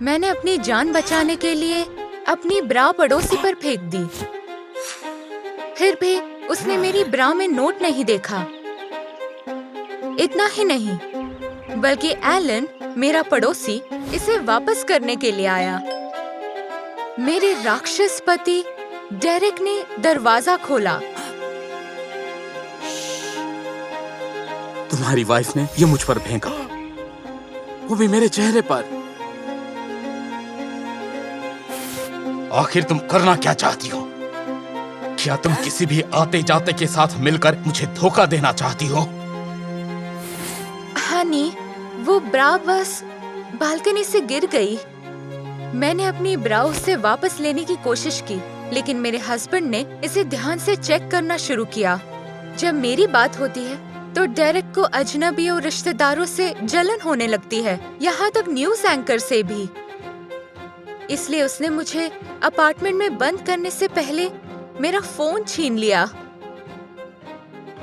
मैंने अपनी जान बचाने के लिए अपनी ब्रा पड़ोसी पर फेंक दी। फिर भी उसने मेरी ब्रा में नोट नहीं देखा। इतना ही नहीं, बल्कि एलन, मेरा पड़ोसी, इसे वापस करने के लिए आया। मेरे राक्षस पति डेरेक ने दरवाजा खोला। तुम्हारी वाइफ ने ये मुझ पर फेंका, वो भी मेरे चेहरे पर। आखिर तुम करना क्या चाहती हो? क्या तुम किसी भी आते जाते के साथ मिलकर मुझे धोखा देना चाहती हो? हनी, वो ब्रा बस बालकनी से गिर गई। मैंने अपनी ब्रा उससे वापस लेने की कोशिश की, लेकिन मेरे हस्बैंड ने इसे ध्यान से चेक करना शुरू किया। जब मेरी बात होती है तो डेरेक को अजनबी और रिश्तेदारों से जलन होने लगती है, यहाँ तक न्यूज़ एंकर से भी। इसलिए उसने मुझे अपार्टमेंट में बंद करने से पहले मेरा फोन छीन लिया।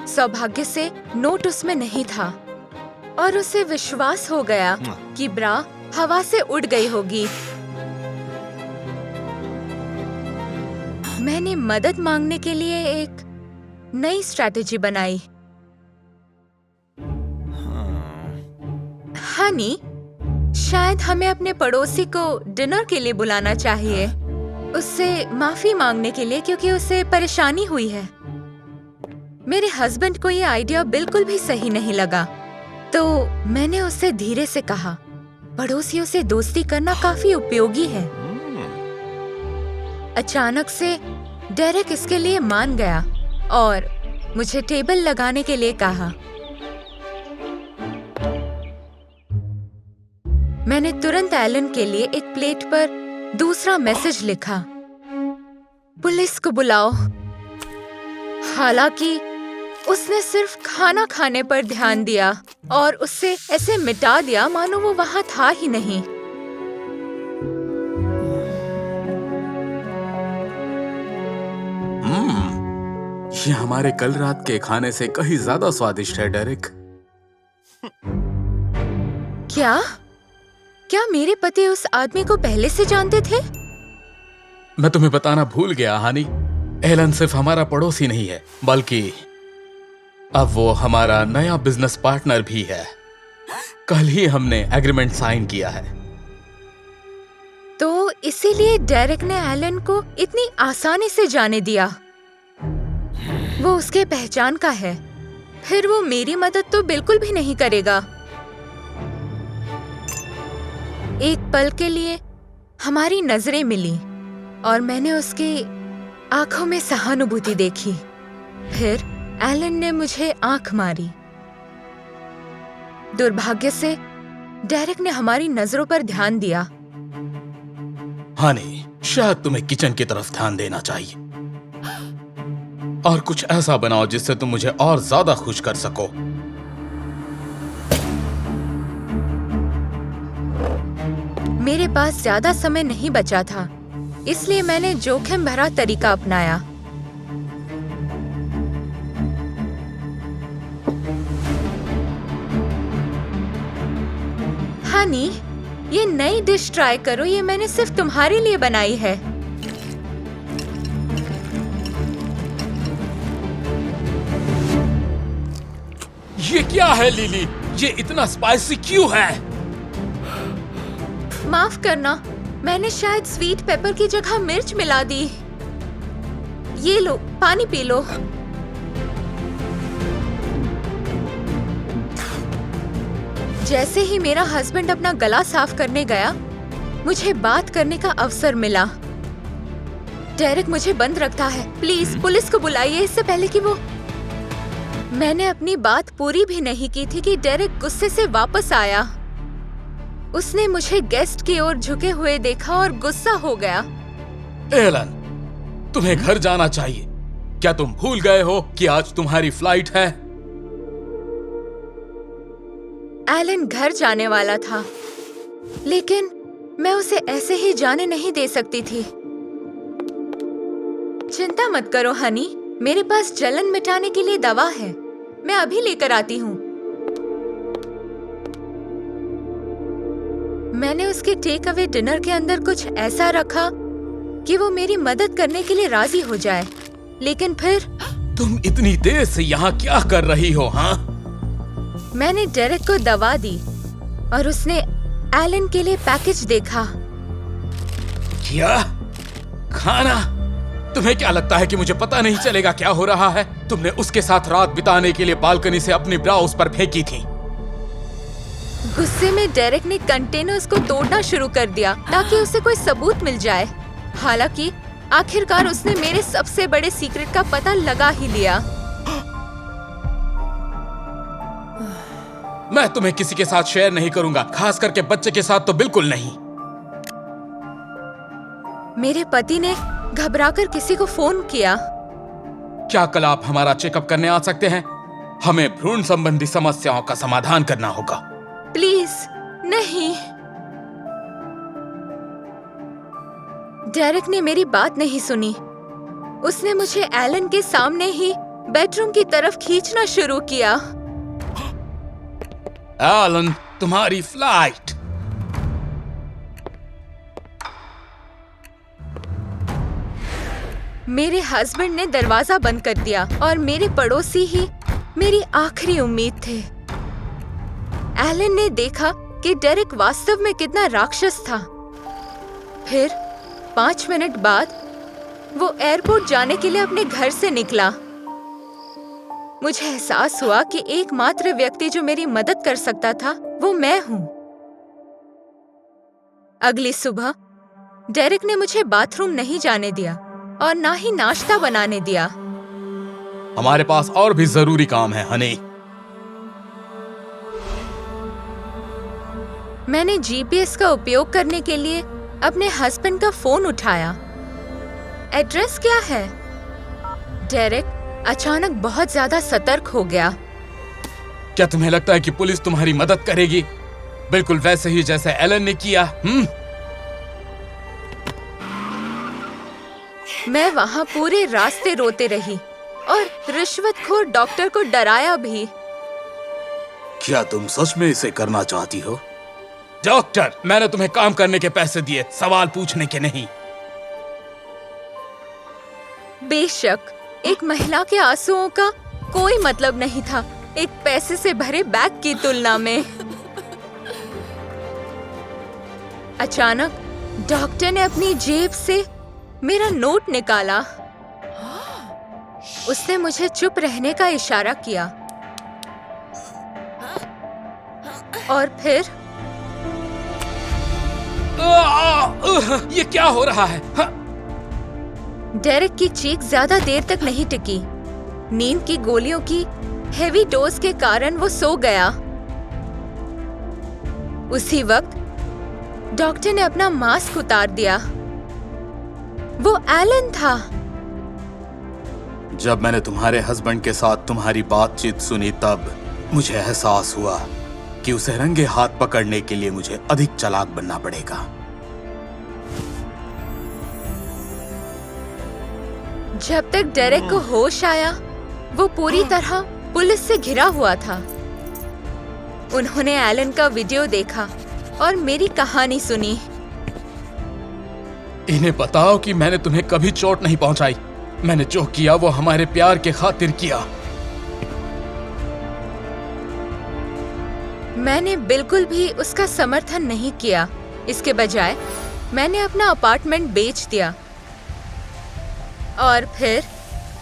सौभाग्य से नोट उसमें नहीं था और उसे विश्वास हो गया कि ब्रा हवा से उड़ गई होगी। मैंने मदद मांगने के लिए एक नई स्ट्रैटेजी बनाई। हनी, शायद हमें अपने पड़ोसी को डिनर के लिए बुलाना चाहिए, उससे माफी मांगने के लिए, क्योंकि उसे परेशानी हुई है। मेरे हस्बैंड को ये आइडिया बिल्कुल भी सही नहीं लगा, तो मैंने उससे धीरे से कहा, पड़ोसियों से दोस्ती करना काफी उपयोगी है। अचानक से डेरेक इसके लिए मान गया और मुझे टेबल लगाने के लिए कहा। मैंने तुरंत एलन के लिए एक प्लेट पर दूसरा मैसेज लिखा, पुलिस को बुलाओ। हालांकि उसने सिर्फ खाना खाने पर ध्यान दिया और उससे ऐसे मिटा दिया मानो वो वहां था ही नहीं। ये हमारे कल रात के खाने से कहीं ज्यादा स्वादिष्ट है, डेरेक। क्या मेरे पति उस आदमी को पहले से जानते थे? मैं तुम्हें बताना भूल गया, हानी। एलन सिर्फ हमारा पड़ोसी नहीं है, बल्कि अब वो हमारा नया बिजनेस पार्टनर भी है। कल ही हमने एग्रीमेंट साइन किया है। तो इसीलिए डेरेक ने एलन को इतनी आसानी से जाने दिया। वो उसके पहचान का है, फिर वो मेरी मदद तो बिल्कुल भी नहीं करेगा। एक पल के लिए हमारी नजरें मिली और मैंने उसकी आंखों में सहानुभूति देखी। फिर एलन ने मुझे आंख मारी। दुर्भाग्य से डेरेक ने हमारी नजरों पर ध्यान दिया। हानी, शायद तुम्हें किचन की तरफ ध्यान देना चाहिए और कुछ ऐसा बनाओ जिससे तुम मुझे और ज्यादा खुश कर सको। मेरे पास ज्यादा समय नहीं बचा था, इसलिए मैंने जोखिम भरा तरीका अपनाया। हनी, ये नई डिश ट्राई करो, ये मैंने सिर्फ तुम्हारे लिए बनाई है। ये क्या है लिली? ये इतना स्पाइसी क्यों है? माफ करना, मैंने शायद स्वीट पेपर की जगह मिर्च मिला दी। ये लो, पानी पी लो। जैसे ही मेरा हस्बैंड अपना गला साफ करने गया, मुझे बात करने का अवसर मिला। डेरेक मुझे बंद रखता है, प्लीज पुलिस को बुलाइए इससे पहले कि वो। मैंने अपनी बात पूरी भी नहीं की थी कि डेरेक गुस्से से वापस आया। उसने मुझे गेस्ट की ओर झुके हुए देखा और गुस्सा हो गया। एलन, तुम्हें घर जाना चाहिए। क्या तुम भूल गए हो कि आज तुम्हारी फ्लाइट है? एलन घर जाने वाला था, लेकिन मैं उसे ऐसे ही जाने नहीं दे सकती थी। चिंता मत करो हनी, मेरे पास जलन मिटाने के लिए दवा है, मैं अभी लेकर आती हूँ। मैंने उसके टेक अवे डिनर के अंदर कुछ ऐसा रखा कि वो मेरी मदद करने के लिए राजी हो जाए, लेकिन फिर तुम इतनी देर से यहाँ क्या कर रही हो? हाँ, मैंने डेरेक को दवा दी और उसने एलन के लिए पैकेज देखा। क्या खाना? तुम्हें क्या लगता है कि मुझे पता नहीं चलेगा क्या हो रहा है? तुमने उसके साथ रात बिताने के लिए बालकनी से अपनी ब्रा उस पर फेंकी थी। गुस्से में डेरेक ने कंटेनर्स को तोड़ना शुरू कर दिया ताकि उसे कोई सबूत मिल जाए। हालांकि आखिरकार उसने मेरे सबसे बड़े सीक्रेट का पता लगा ही लिया। मैं तुम्हें किसी के साथ शेयर नहीं करूंगा, खास करके बच्चे के साथ तो बिल्कुल नहीं। मेरे पति ने घबराकर किसी को फोन किया। क्या कल आप हमारा चेकअप करने आ सकते हैं? हमें भ्रूण संबंधी समस्याओं का समाधान करना होगा। प्लीज नहीं। डेरेक ने मेरी बात नहीं सुनी। उसने मुझे एलन के सामने ही बेडरूम की तरफ खींचना शुरू किया। एलन, तुम्हारी फ्लाइट। मेरे हस्बैंड ने दरवाजा बंद कर दिया और मेरे पड़ोसी ही मेरी आखिरी उम्मीद थे। एलन ने देखा कि डेरेक वास्तव में कितना राक्षस था। फिर 5 मिनट बाद वो एयरपोर्ट जाने के लिए अपने घर से निकला। मुझे एहसास हुआ कि एकमात्र व्यक्ति जो मेरी मदद कर सकता था वो मैं हूँ। अगली सुबह डेरेक ने मुझे बाथरूम नहीं जाने दिया और ना ही नाश्ता बनाने दिया। हमारे पास और भी जरूरी काम है हनी। मैंने जीपीएस का उपयोग करने के लिए अपने हस्बैंड का फोन उठाया। एड्रेस क्या है? डेरेक अचानक बहुत ज्यादा सतर्क हो गया। क्या तुम्हें लगता है कि पुलिस तुम्हारी मदद करेगी? बिल्कुल वैसे ही जैसे एलन ने किया। मैं वहाँ पूरे रास्ते रोते रही और रिश्वतखोर डॉक्टर को डराया भी। क्या तुम सच में इसे करना चाहती हो? डॉक्टर, मैंने तुम्हें काम करने के पैसे दिए, सवाल पूछने के नहीं। बेशक एक महिला के आंसुओं का कोई मतलब नहीं था एक पैसे से भरे बैग की तुलना में। अचानक डॉक्टर ने अपनी जेब से मेरा नोट निकाला। उसने मुझे चुप रहने का इशारा किया और फिर ये क्या हो रहा है? डेरेक की चीख ज्यादा देर तक नहीं टिकी। नींद की गोलियों की हेवी डोज के कारण वो सो गया। उसी वक्त डॉक्टर ने अपना मास्क उतार दिया। वो एलन था। जब मैंने तुम्हारे हस्बैंड के साथ तुम्हारी बातचीत सुनी तब मुझे एहसास हुआ कि उसे रंगे हाथ पकड़ने के लिए मुझे अधिक चालाक बनना पड़ेगा। जब तक डेरेक को होश आया वो पूरी तरह पुलिस से घिरा हुआ था। उन्होंने एलन का वीडियो देखा और मेरी कहानी सुनी। इन्हें बताओ कि मैंने तुम्हें कभी चोट नहीं पहुंचाई। मैंने जो किया वो हमारे प्यार के खातिर किया। मैंने बिल्कुल भी उसका समर्थन नहीं किया। इसके बजाय मैंने अपना अपार्टमेंट बेच दिया और फिर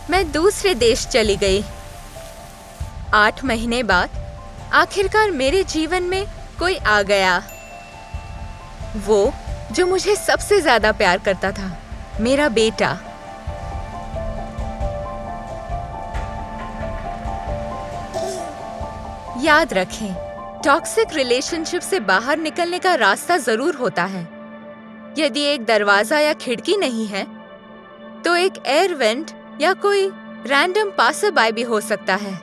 मैं दूसरे देश चली गई। 8 महीने बाद आखिरकार मेरे जीवन में कोई आ गया, वो जो मुझे सबसे ज्यादा प्यार करता था, मेरा बेटा। याद रखें, टॉक्सिक रिलेशनशिप से बाहर निकलने का रास्ता जरूर होता है। यदि एक दरवाजा या खिड़की नहीं है तो एक एयर वेंट या कोई रैंडम पासर बाय भी हो सकता है।